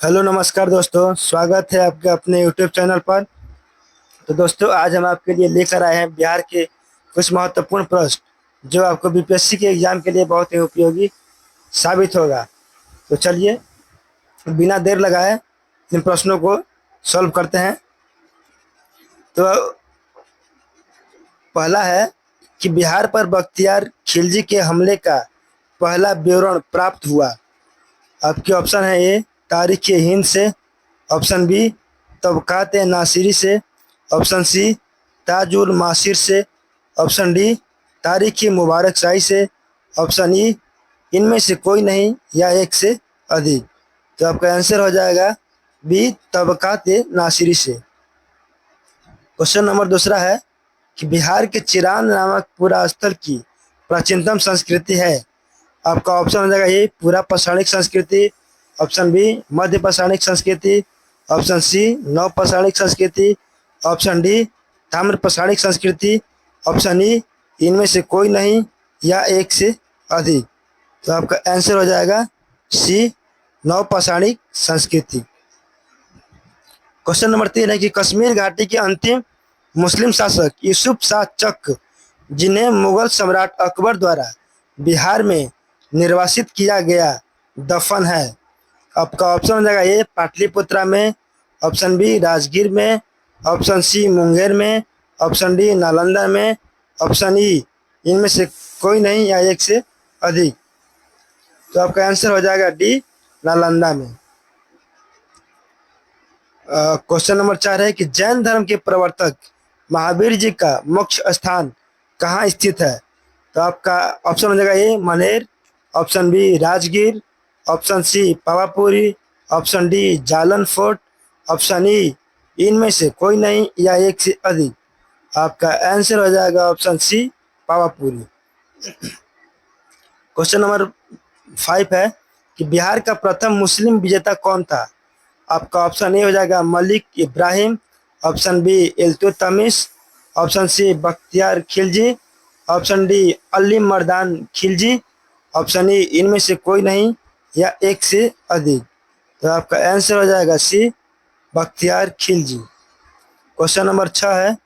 Hello नमस्कार दोस्तों, स्वागत है आपके अपने यूट्यूब चैनल पर। तो दोस्तों, आज हम आपके लिए लेकर आए हैं बिहार के कुछ महत्वपूर्ण प्रश्न जो आपको बीपीएससी के एग्जाम के लिए बहुत ही उपयोगी साबित होगा। तो चलिए, बिना देर लगाए इन प्रश्नों को सॉल्व करते हैं। तो पहला है कि बिहार पर बख्तियार खिलजी के हमले का पहला विवरण प्राप्त हुआ। आपके ऑप्शन है: ए तारीख हिंद से, ऑप्शन बी तबकात नासिरी से, ऑप्शन सी ताजुल मासिर से, ऑप्शन डी तारीख मुबारक शाही से, ऑप्शन ई इनमें से कोई नहीं या एक से अधिक। तो आपका आंसर हो जाएगा बी तबकात नासिरी से। क्वेश्चन नंबर दूसरा है कि बिहार के चिरान नामक पूरा स्थल की प्राचीनतम संस्कृति है। आपका ऑप्शन हो जाएगा: ए पूरा पाषाणिक संस्कृति, ऑप्शन बी मध्य पाषाणिक संस्कृति, ऑप्शन सी नव पाषाणिक संस्कृति, ऑप्शन डी ताम्र पाषाणिक संस्कृति, ऑप्शन ई इनमें से कोई नहीं या एक से अधिक। तो आपका आंसर हो जाएगा सी नव पाषाणिक संस्कृति। क्वेश्चन नंबर 3 है कि कश्मीर घाटी के अंतिम मुस्लिम शासक यूसुफ शाह चक, जिन्हें मुगल सम्राट अकबर द्वारा बिहार में निर्वासित किया गया, दफन है। आपका ऑप्शन हो जाएगा: ए पाटलिपुत्रा में, ऑप्शन बी राजगीर में, ऑप्शन सी मुंगेर में, ऑप्शन डी नालंदा में, ऑप्शन ई इनमें से कोई नहीं या एक से अधिक। तो आपका आंसर हो जाएगा डी नालंदा में। क्वेश्चन नंबर 4 है कि जैन धर्म के प्रवर्तक महावीर जी का मुख्य स्थान कहाँ स्थित है। तो आपका ऑप्शन हो जाएगा: A Maner, option B Rajgir, option C Pawapuri, option D Jalan fort, option E इनमें से कोई नहीं या एक से अधिक। आपका आंसर हो जाएगा option C Pawapuri. Question number 5 है कि बिहार का प्रथम मुस्लिम विजेता कौन था। आपका ऑप्शन ए हो जाएगा Malik Ibrahim, option B Iltutmish, option C Bakhtiyar Khilji, option D Ali Mardan Khilji, option E इनमें से कोई नहीं या एक से अधिक। तो आपका आंसर हो जाएगा सी बख्तियार खिलजी। क्वेश्चन नंबर 6 है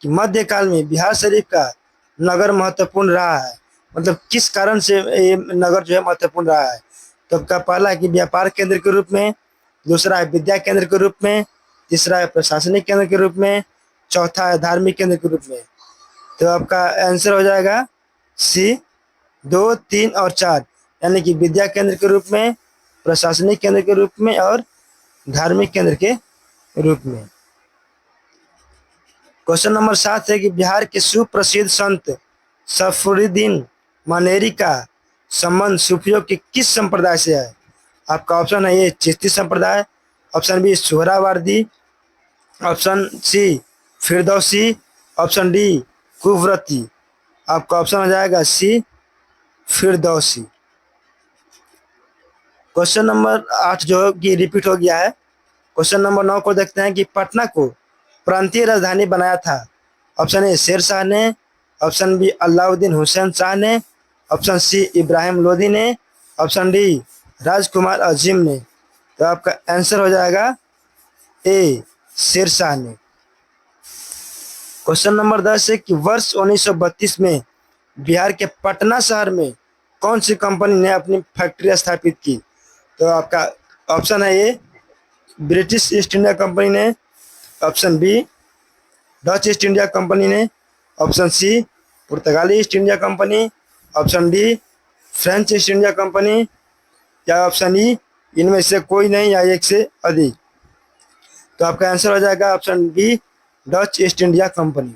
कि मध्यकाल में बिहार शरीफ का नगर महत्वपूर्ण रहा है। मतलब किस कारण से ये नगर जो है महत्वपूर्ण रहा है। तो आपका पहला है कि व्यापार केंद्र के रूप में, दूसरा है विद्या केंद्र के रूप में, तीसरा है प्रशासनिक केंद्र के रूप में, चौथा है धार्मिक केंद्र के रूप में। तो आपका आंसर हो जाएगा सी 2, 3 और 4, यानी कि विद्या केंद्र के रूप में, प्रशासनिक केंद्र के रूप में और धार्मिक केंद्र के रूप में। क्वेश्चन नंबर 7 है कि बिहार के सुप्रसिद्ध संत सफरुद्दीन मनेरी का संबंध सूफियों के किस संप्रदाय से है। आपका ऑप्शन है: ए चिश्ती संप्रदाय, option B Suhrawardi, option C Firdausi, option D कुव्रती। आपका ऑप्शन हो जाएगा सी फिरदौसी। क्वेश्चन नंबर 8 जो कि रिपीट हो गया है। क्वेश्चन नंबर 9 को देखते हैं कि पटना को प्रांतीय राजधानी बनाया था। ऑप्शन ए शेर शाह ने, ऑप्शन बी अलाउद्दीन हुसैन शाह ने, ऑप्शन सी इब्राहिम लोदी ने, ऑप्शन डी राजकुमार अजीम ने। तो आपका आंसर हो जाएगा ए शेर शाह ने। क्वेश्चन नंबर 10 है कि वर्ष 1932 में बिहार के पटना शहर में कौन सी कंपनी ने अपनी फैक्ट्री स्थापित की। तो आपका ऑप्शन है: A British East India Company ने, option B Dutch East India Company ने, ऑप्शन सी पुर्तगाली East India Company, option D French East India Company, या ऑप्शन ई इनमें से कोई नहीं या एक से अधिक। तो आपका आंसर हो जाएगा option B Dutch East India Company.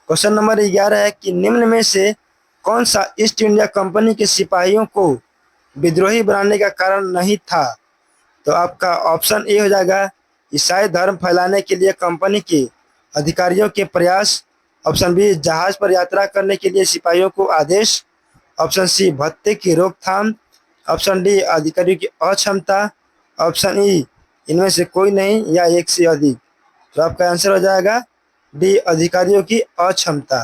Question number 11 है कि निम्न में से कौन सा ईस्ट इंडिया कंपनी के सिपाहियों को विद्रोही बनाने का कारण नहीं था। तो आपका ऑप्शन ए हो जाएगा ईसाई धर्म फैलाने के लिए कंपनी के अधिकारियों के प्रयास, ऑप्शन बी जहाज पर यात्रा करने के लिए सिपाहियों को आदेश, ऑप्शन सी भत्ते की रोकथाम, ऑप्शन डी अधिकारियों की अक्षमता, ऑप्शन ई इनमें से कोई नहीं या एक से अधिक। तो आपका आंसर हो जाएगा डी अधिकारियों की अक्षमता।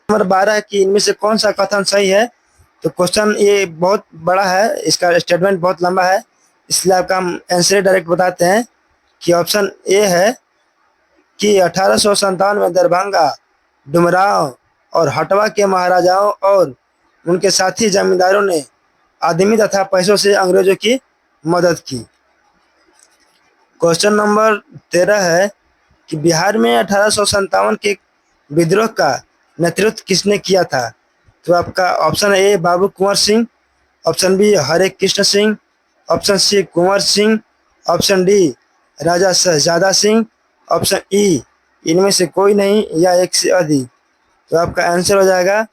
नंबर 12 है कि इनमें से कौन सा कथन सही है। तो क्वेश्चन ये बहुत बड़ा है, इसका स्टेटमेंट बहुत लंबा है, इसलिए आपका हम आंसर डायरेक्ट बताते हैं कि ऑप्शन ए है कि 1857 में दरभंगा, डुमरांव और हटवा के महाराजाओं और उनके साथी जमींदारों ने आदमी तथा पैसों से अंग्रेजों की मदद की। क्वेश्चन नंबर 13 है कि बिहार में 1857 के विद्रोह का नेतृत्व किसने किया था? तो आपका option A Babu Kunwar Singh, option B Hare Krishna Singh, option C Kunwar Singh, option D Raja Shahzada Singh, option E इनमें से कोई नहीं या एक से अधिक। तो आपका आंसर हो जाएगा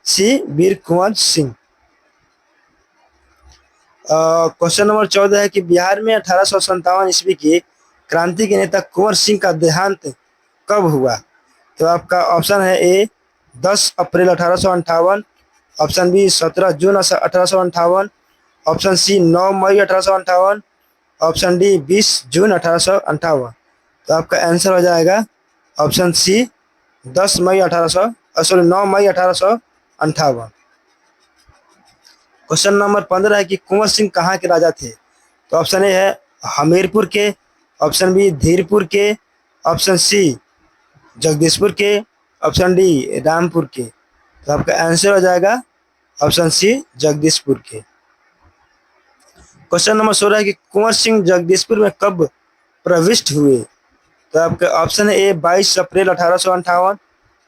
सी वीर कुंवर सिंह। क्वेश्चन नंबर 14 है कि बिहार में 1857 ईस्वी की क्रांति के नेता कुंवर सिंह का देहांत कब हुआ? तो आपका ऑप्शन है ए 10 अप्रैल 1858, ऑप्शन बी 17 जून 1858, ऑप्शन सी 9 मई 1858, ऑप्शन डी 20 जून 1858। तो आपका आंसर हो जाएगा ऑप्शन सी 10 मई 1800 सॉरी 9 मई 1858। क्वेश्चन नंबर 15 है कि कुंवर सिंह कहाँ के राजा थे? तो ऑप्शन ए है हमीरपुर के, ऑप्शन बी धीरपुर के, ऑप्शन सी जगदीशपुर के, ऑप्शन डी रामपुर के। तो आपका आंसर हो जाएगा ऑप्शन सी जगदीशपुर के। क्वेश्चन नंबर 16 है कि कुंवर सिंह जगदीशपुर में कब प्रविष्ट हुए? तो आपका ऑप्शन है ए 22 अप्रैल 1858,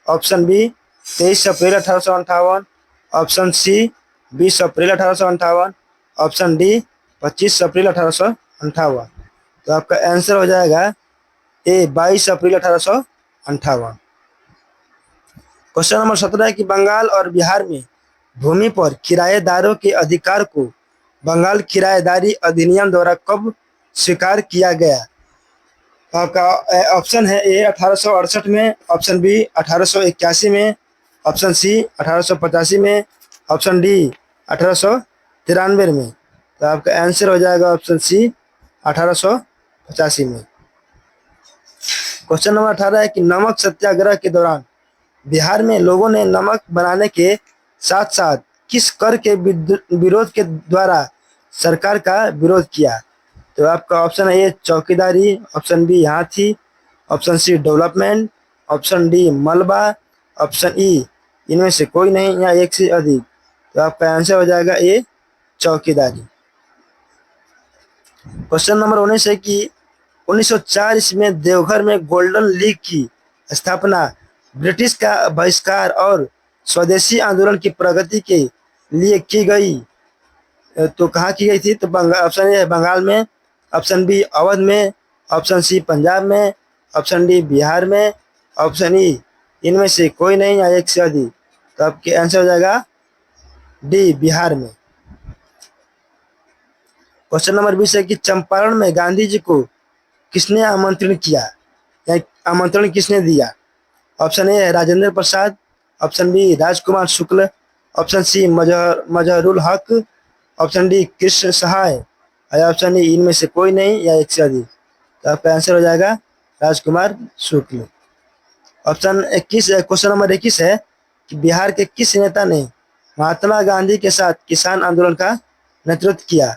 ऑप्शन बी 23 अप्रैल 1858, ऑप्शन सी 20 अप्रैल 1858, ऑप्शन डी 25 अप्रैल 1858। तो आपका आंसर हो जाएगा ए 22 अप्रैल 1858। क्वेश्चन नंबर 17 है कि बंगाल और बिहार में भूमि पर किराएदारों के अधिकार को बंगाल किराएदारी अधिनियम द्वारा कब स्वीकार किया गया? आपका ऑप्शन है ए 1868 में, ऑप्शन बी 1881 में, ऑप्शन सी 1885 में, ऑप्शन डी 1893 में। तो आपका आंसर हो जाएगा ऑप्शन सी 1885 में। क्वेश्चन नंबर 18 है कि नमक सत्याग्रह के दौरान बिहार में लोगों ने नमक बनाने के साथ साथ किस कर के विरोध के द्वारा सरकार का विरोध किया? तो आपका ऑप्शन है ए चौकीदारी, ऑप्शन बी हाथी, option C development, option D मलबा, ऑप्शन ई इनमें से कोई नहीं या एक से अधिक। तो आपका आंसर हो जाएगा ए चौकीदारी। क्वेश्चन नंबर 19 है कि 1904 ईस्वी में देवघर में गोल्डन लीग की स्थापना ब्रिटिश का बहिष्कार और स्वदेशी आंदोलन की प्रगति के लिए की गई। तो कहाँ की गई थी? तो ऑप्शन ए बंगाल में, ऑप्शन बी अवध में, ऑप्शन सी पंजाब में, ऑप्शन डी बिहार में, ऑप्शन ई इनमें से कोई नहीं या एक से अधिक। तो आपके आंसर हो जाएगा डी बिहार में। क्वेश्चन नंबर 20 है कि चंपारण में गांधी जी को किसने आमंत्रण किया या आमंत्रण किसने दिया? Option A Rajendra Prasad, option B Rajkumar Shukla, option C Mazharul Haq, option D Krishna सहाय और ऑप्शन डी इनमें से कोई नहीं या एक से अधिक। तो आपका आंसर हो जाएगा राजकुमार शुक्ल। ऑप्शन 21 क्वेश्चन नंबर 21 है कि बिहार के किस नेता ने महात्मा गांधी के साथ किसान आंदोलन का नेतृत्व किया?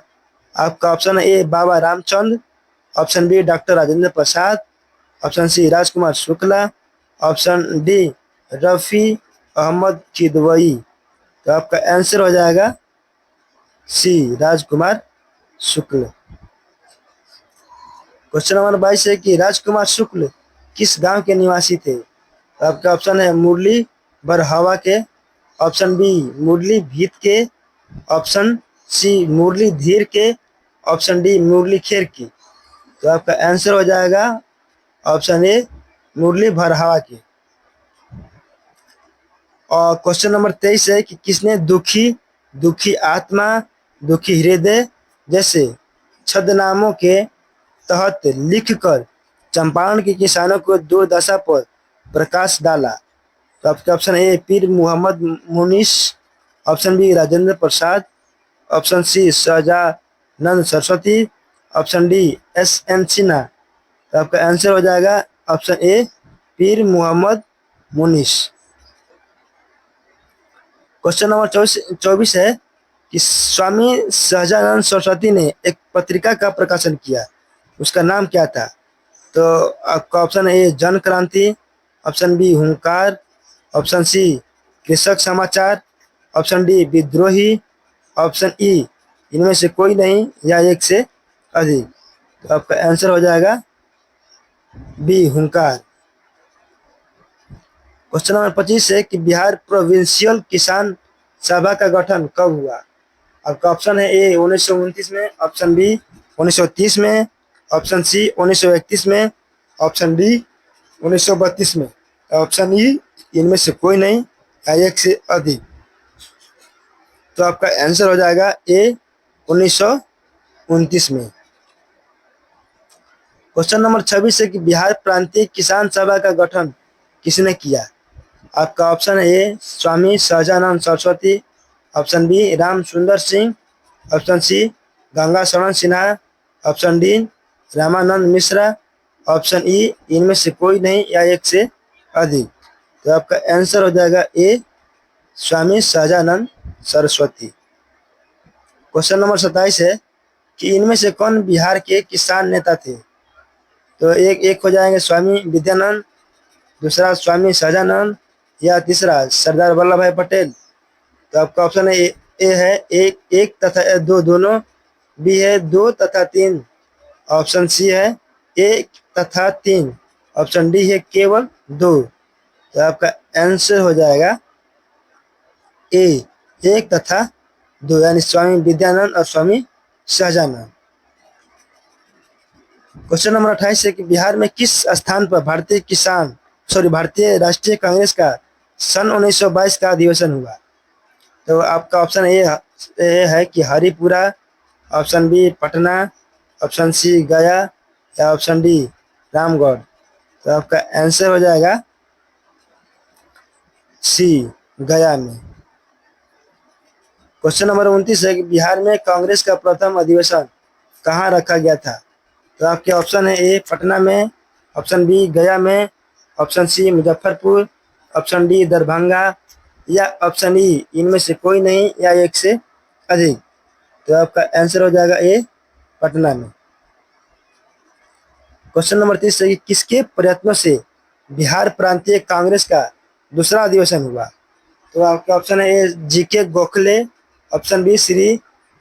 आपका option A Baba Ramchandra, option B doctor Rajendra Prasad, option C Rajkumar Shukla, option D Rafi Ahmed Kidwai. तो आपका आंसर हो जाएगा सी राजकुमार शुक्ल। क्वेश्चन नंबर 22 है कि राजकुमार शुक्ल किस गांव के निवासी थे? तो आपका ऑप्शन है मुरली बरहवा के, ऑप्शन बी मुरली भीत के, ऑप्शन सी मुरली धीर के, ऑप्शन डी मुरली खेर की। तो आपका आंसर हो जाएगा ऑप्शन ए मुरली भरहवा की। और क्वेश्चन नंबर 23 है कि किसने दुखी आत्मा, दुखी हृदय जैसे छद्मनामों के तहत लिखकर चंपारण के किसानों को दुर्दशा पर प्रकाश डाला? तो आपके option A Pir Mohammad Munis, option B Rajendra Prasad, option C Sahajanand Saraswati, option D SN. Sinha. तो आपका आंसर हो जाएगा option A Pir Mohammad मुनीस। Question number 24 है कि स्वामी सहजानंद सरस्वती ने एक पत्रिका का प्रकाशन किया, उसका नाम क्या था? तो आपका ऑप्शन ए जन क्रांति, ऑप्शन बी हुंकार, ऑप्शन सी कृषक समाचार, ऑप्शन डी विद्रोही, ऑप्शन ई इनमें से कोई नहीं या एक से अधिक। तो आपका आंसर हो जाएगा बी हुंकार। क्वेश्चन नंबर 25 है कि बिहार प्रोविंशियल किसान सभा का गठन कब हुआ? आपका ऑप्शन है ए 1929 में, ऑप्शन बी 1930 में, ऑप्शन सी 1931 में, ऑप्शन डी 1932 में, ऑप्शन ई इनमें से कोई नहीं या एक से अधिक। तो आपका आंसर हो जाएगा ए 1929 में। क्वेश्चन नंबर 26 है कि बिहार प्रांतीय किसान सभा का गठन किसने किया? आपका ऑप्शन है ए स्वामी सहजानंद सरस्वती, ऑप्शन बी राम सुंदर सिंह, ऑप्शन सी गंगा शरण Sinha, option D Ramanand Mishra, option E इनमें से कोई नहीं या एक से अधिक। तो आपका आंसर हो जाएगा ए स्वामी सहजानंद सरस्वती। क्वेश्चन नंबर 27 है कि इनमें से कौन बिहार के किसान नेता थे? तो एक हो जाएंगे स्वामी विद्यानंद, दूसरा स्वामी सहजानंद, या तीसरा सरदार वल्लभ भाई पटेल। तो आपका ऑप्शन है ए है एक तथा दो दोनों, बी है 2 तथा 3, ऑप्शन सी है 1 तथा 3, ऑप्शन डी है केवल 2। तो आपका आंसर हो जाएगा ए 1 तथा 2, यानी स्वामी विद्यानंद और स्वामी सहजानंद। क्वेश्चन नंबर 28 है कि बिहार में किस स्थान पर भारतीय राष्ट्रीय कांग्रेस का सन 1922 का अधिवेशन हुआ? तो आपका ऑप्शन ए है कि Haripura, option B Patna, option C Gaya, या ऑप्शन डी रामगढ़। तो आपका आंसर हो जाएगा सी गया में। क्वेश्चन नंबर 29 है कि बिहार में कांग्रेस का प्रथम अधिवेशन कहाँ रखा गया था? तो आपके ऑप्शन है ए पटना में, ऑप्शन बी गया में, option C Muzaffarpur, option D Darbhanga, या ऑप्शन ई इनमें से कोई नहीं या एक से अधिक। तो आपका आंसर हो जाएगा ए पटना में। क्वेश्चन नंबर 30 है कि किसके प्रयत्नों से बिहार प्रांतीय कांग्रेस का दूसरा अधिवेशन हुआ? तो आपका ऑप्शन है A GK Gokhale, option B Shri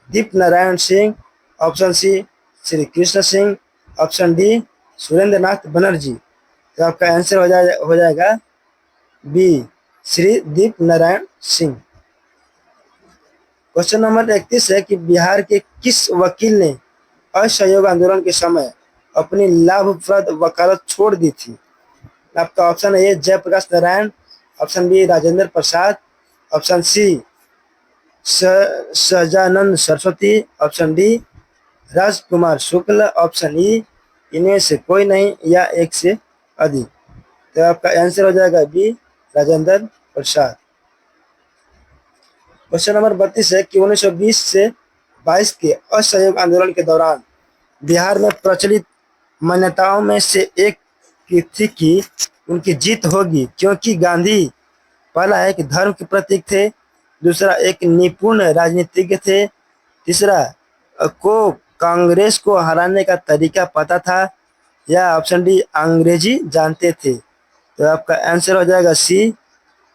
Deep Narayan Singh, option C Shri Krishna Singh, option D Surendra Nath Banerjee. तो आपका आंसर हो जाएगा B Shri Deep Narayan Singh. Question number 31 है कि बिहार के किस वकील ने असहयोग आंदोलन के समय अपनी लाभप्रद वकालत छोड़ दी थी? आपका ऑप्शन है A Jayaprakash Narayan, option B Rajendra Prasad, option C Sahajanand Saraswati, option D Rajkumar Shukla, option E इनमें से कोई नहीं या एक से अधिक। तो आपका आंसर हो जाएगा बी राजेंद्र प्रसाद। क्वेश्चन नंबर 32 है कि 1920 से 22 के असहयोग आंदोलन के दौरान बिहार में प्रचलित मान्यताओं में से एक थी कि उनकी जीत होगी, क्योंकि गांधी पहला है कि धर्म के प्रतीक थे, दूसरा एक निपुण राजनीतिज्ञ थे, तीसरा को कांग्रेस को हराने का तरीका पता था, या ऑप्शन डी अंग्रेजी जानते थे। तो आपका आंसर हो जाएगा सी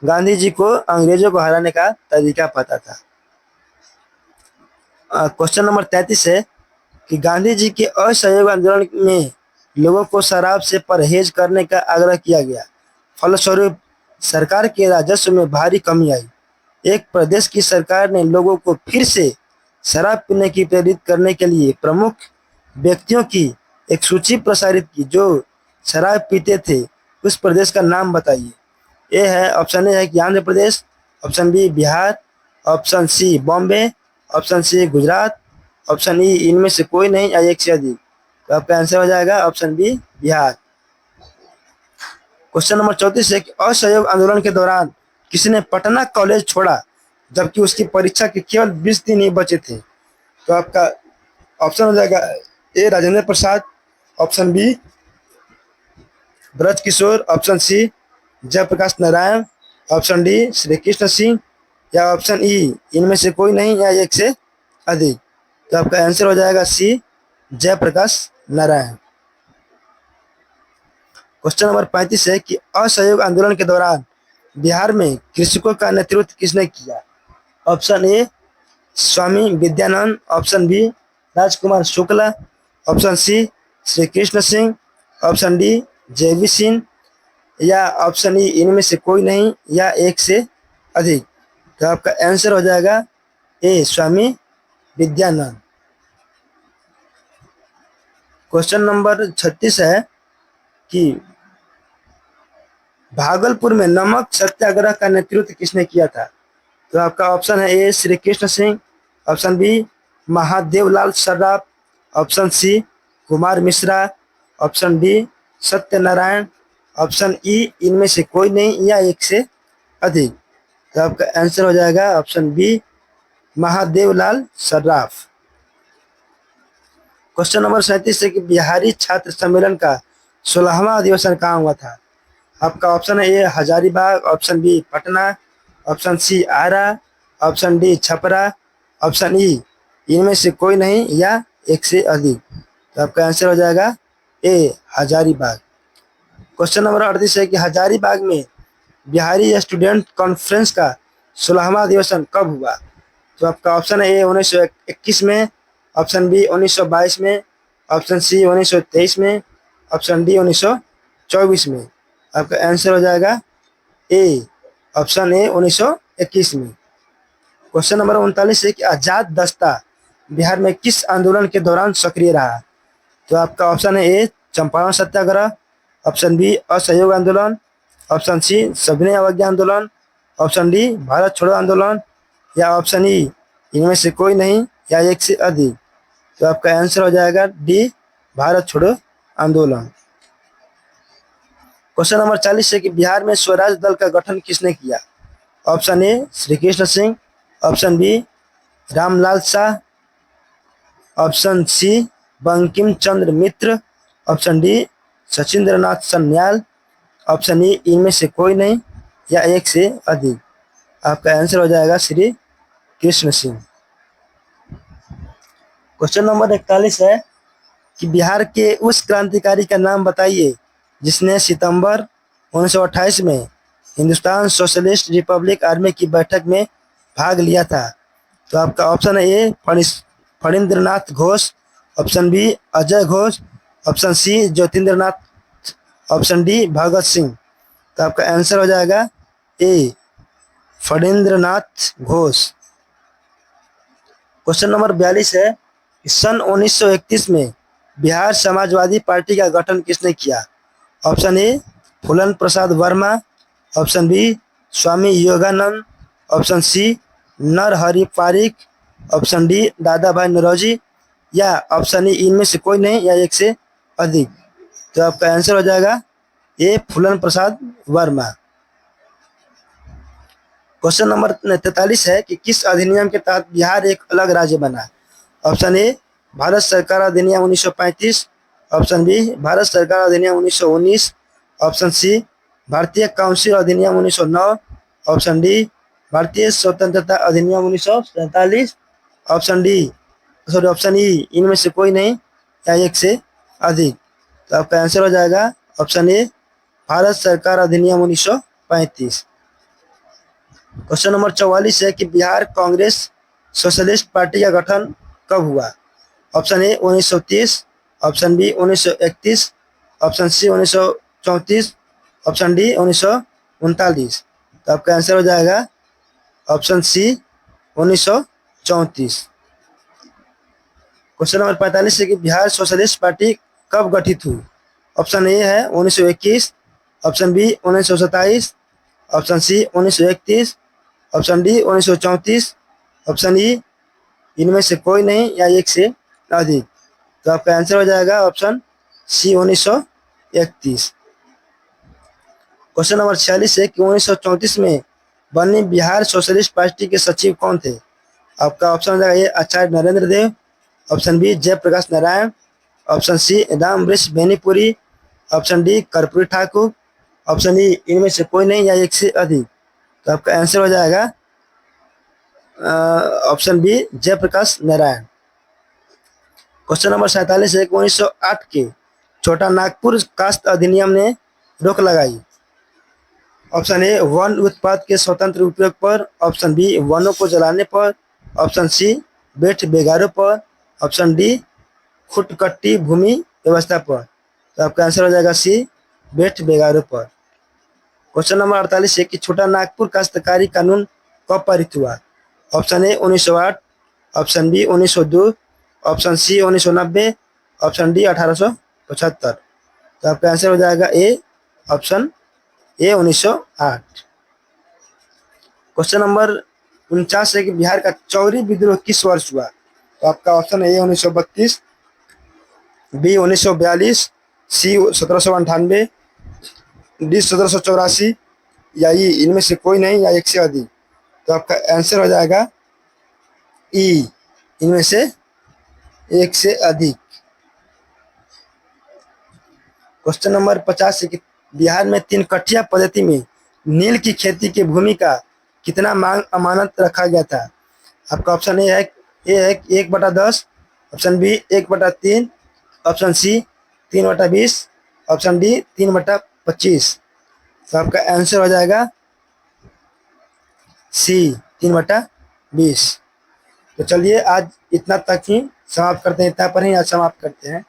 गांधी जी को अंग्रेजों को हराने का तरीका पता था। क्वेश्चन नंबर 33 है कि गांधी जी के असहयोग आंदोलन में लोगों को शराब से परहेज करने का आग्रह किया गया, फलस्वरूप सरकार के राजस्व में भारी कमी आई। एक प्रदेश की सरकार ने लोगों को फिर से शराब पीने की प्रेरित करने के लिए प्रमुख व्यक्तियों की एक सूची प्रसारित की जो शराब पीते थे। उस प्रदेश का नाम बताइए। ए है ऑप्शन ए है कि Andhra Pradesh, option B Bihar, option C Bombay, option C Gujarat, option E इनमें से कोई नहीं या एक से अधिक। तो आपका आंसर हो जाएगा option B Bihar. Question number 34 है कि असहयोग आंदोलन के दौरान किसने पटना कॉलेज छोड़ा जबकि उसकी परीक्षा के केवल 20 दिन ही बचे थे? तो आपका ऑप्शन हो जाएगा A Rajendra Prasad, option B Braj Kishore, option C Jayaprakash Narayan, option D Shri Krishna Singh, या ऑप्शन ई इनमें से कोई नहीं या एक से अधिक। तो आपका आंसर हो जाएगा सी, जयप्रकाश नारायण। क्वेश्चन नंबर 35 है कि असहयोग आंदोलन के दौरान बिहार में कृषकों का नेतृत्व किसने किया? Option A Swami Vidyanand, option B Rajkumar Shukla, option C Shri Krishna Singh, option D J V Singh, या ऑप्शन ई इनमें से कोई नहीं या एक से अधिक। तो आपका आंसर हो जाएगा ए स्वामी विद्यानंद। क्वेश्चन नंबर 36 है कि भागलपुर में नमक सत्याग्रह का नेतृत्व किसने किया था? तो आपका ऑप्शन है A Shri Krishna Singh, option B Mahadevlal Sarraf, option C Kumar Mishra, option D Satyanarayan, option E इनमें से कोई नहीं या एक से अधिक। तो आपका आंसर हो जाएगा option B Mahadevlal Sarraf. Question number 37 है कि बिहारी छात्र सम्मेलन का 16वां अधिवेशन कहाँ हुआ था? आपका ऑप्शन है A Hazaribagh, option B Patna, option C Arrah, option D Chhapra, option E इनमें से कोई नहीं या एक से अधिक। तो आपका आंसर हो जाएगा ए हजारीबाग। क्वेश्चन नंबर 38 है कि हजारीबाग में बिहारी स्टूडेंट कॉन्फ्रेंस का 16वां अधिवेशन कब हुआ? तो आपका ऑप्शन है ए 1921 में, ऑप्शन बी 1922 में, ऑप्शन सी 1923 में, ऑप्शन डी 1924 में। आपका आंसर हो जाएगा ए ऑप्शन ए 1921 में। क्वेश्चन नंबर 39 है कि आजाद दस्ता बिहार में किस आंदोलन के दौरान सक्रिय रहा? तो आपका ऑप्शन है ए चंपारण सत्याग्रह, ऑप्शन बी असहयोग आंदोलन, ऑप्शन सी सविनय अवज्ञा आंदोलन, ऑप्शन डी भारत छोड़ो आंदोलन, या ऑप्शन ई इनमें से कोई नहीं या एक से अधिक। तो आपका आंसर हो जाएगा डी भारत छोड़ो आंदोलन। क्वेश्चन नंबर 40 है कि बिहार में स्वराज दल का गठन किसने किया? Option A Shri Krishna Singh, option B Ramlal Shah, option C Bankim Chandra Mitra, option D Sachindra Nath Sanyal, option E इनमें से कोई नहीं या एक से अधिक। आपका आंसर हो जाएगा श्री कृष्ण सिंह। क्वेश्चन नंबर 41 है कि बिहार के उस क्रांतिकारी का नाम बताइए जिसने सितंबर 1928 में हिंदुस्तान सोशलिस्ट रिपब्लिक आर्मी की बैठक में भाग लिया था। तो आपका ऑप्शन है A Phanindranath Ghosh, option B Ajay Ghosh, option C Jyotindra Nath, option D Bhagat Singh. तो आपका आंसर हो जाएगा A Phanindranath Ghosh. Question number 42 है कि सन 1931 में बिहार समाजवादी पार्टी का गठन किसने किया? Option A Phulan Prasad Verma, option B Swami Yogananda, option C Narhari Parikh, option D Dada Bhai Naoroji, या ऑप्शन ई इनमें से कोई नहीं या एक से अधिक। तो आपका आंसर हो जाएगा ए फूलन प्रसाद वर्मा। क्वेश्चन नंबर 43 है कि किस अधिनियम के तहत बिहार एक अलग राज्य बना? ऑप्शन ए भारत सरकार अधिनियम 1935, ऑप्शन बी भारत सरकार अधिनियम 1919, ऑप्शन सी भारतीय काउंसिल अधिनियम 1909, ऑप्शन डी भारतीय स्वतंत्रता अधिनियम 1947, ऑप्शन ई इनमें से कोई नहीं या एक से अधिक। तो आपका आंसर हो जाएगा ऑप्शन ए भारत सरकार अधिनियम 1935। क्वेश्चन नंबर 44 है कि बिहार कांग्रेस सोशलिस्ट पार्टी का गठन कब हुआ? Option A 1930, option B 1931, option C 1934, option D 1939। तो आपका आंसर हो जाएगा ऑप्शन सी 1934। क्वेश्चन नंबर 45 है कि बिहार सोशलिस्ट पार्टी कब गठित हुई? ऑप्शन ए है 1921, option B 1927, option C 1931, option D 1934, option E इनमें से कोई नहीं या एक से अधिक। तो आपका आंसर हो जाएगा ऑप्शन सी 1931। क्वेश्चन नंबर 46 है कि 1934 में बनी बिहार सोशलिस्ट पार्टी के सचिव कौन थे? आपका ऑप्शन हो जाएगा A Acharya Narendra Dev, option B Jayaprakash Narayan, option C Ram Vriksh Benipuri, option D Karpoori Thakur, option E इनमें से कोई नहीं या एक से अधिक। तो आपका आंसर हो जाएगा option B Jayaprakash Narayan. Question number 47 है, 1908 के छोटा नागपुर कास्ट अधिनियम ने रोक लगाई। ऑप्शन ए वन उत्पाद के स्वतंत्र उपयोग पर, ऑप्शन बी वनों को जलाने पर, ऑप्शन सी बेठ बेगारों पर, ऑप्शन डी खुटकट्टी भूमि व्यवस्था पर। तो आपका आंसर हो जाएगा सी बेठ बेगारों पर। क्वेश्चन नंबर 48 है कि छोटा नागपुर काश्तकारी कानून कब पारित हुआ। Option A 1908, option B 1902, option C 1990, option D 1875। तो आपका आंसर हो जाएगा A option A 1908। Question number 49 है कि बिहार का चौरी विद्रोह किस वर्ष हुआ। तो आपका option A 1932, B 1942, C 1798, D 1784 या ई इनमें से कोई नहीं या एक से अधिक। तो आपका आंसर हो जाएगा ई इनमें से एक से अधिक। क्वेश्चन नंबर 50 है कि बिहार में 3 कट्ठिया पद्धति में नील की खेती की भूमि का कितना मांग अमानत रखा गया था। आपका ऑप्शन ए है 1/10, option B 1/3, option C 3/20, option D 3/25। तो आपका आंसर हो जाएगा सी 3/20। तो चलिए आज इतना तक ही समाप्त करते हैं, इतना पर ही आज समाप्त करते हैं।